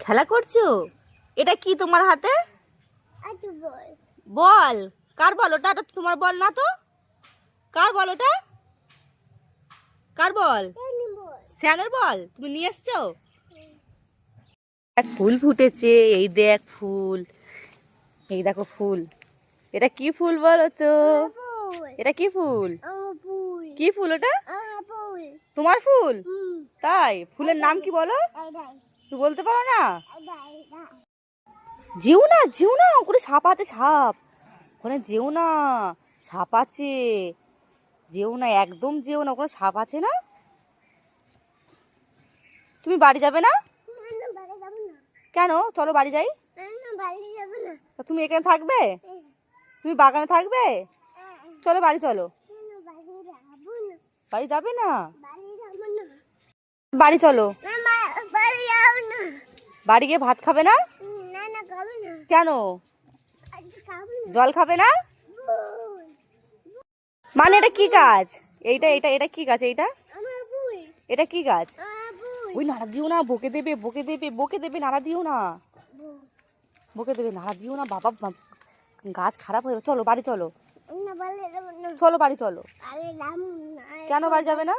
খেলা করছো? এটা কি তোমার হাতে? বল। কার বল ওটা? এটা তোমার বল না তো। কার বল ওটা? কার বল? শ্যানের বল। তুমি নিয়ে এসছো? এক ফুল ফুটেছে, এই দেখ ফুল। এই দেখো ফুল। এটা কি ফুল বলো তো? এটা কি ফুল? কি ফুল ওটা? তোমার ফুল? তাই? ফুলের নাম কি বলো? তুই বলতে পারো না? যেও না, যেও না, ওখানে সাপ আছে, সাপ। ওখানে যেও না, সাপ আছে। যেও না, একদম যেও না, ওখানে সাপ আছে না। তুমি বাড়ি যাবে না? কেন? চলো বাড়ি যাই। তা তুমি এখানে থাকবে? তুমি বাগানে থাকবে? চলো বাড়ি চলো। বাড়ি যাবে না? বাড়ি চলো। বাড়ি গিয়ে ভাত খাবে না? কেন? জল খাবে না? মানে এটা কি গাছ? এইটা এটা এটা কি গাছ? এইটা এটা কি গাছ? ওই নাড়া দিও না, বকে দেবে, বকে দেবে, বকে দেবে, নাড়া দিও না। বকে দেবে, নাড়া দিও না বাবা, গাছ খারাপ হয়ে যাবে। চলো বাড়ি চলো। চলো বাড়ি চলো। কেন বাড়ি যাবে না?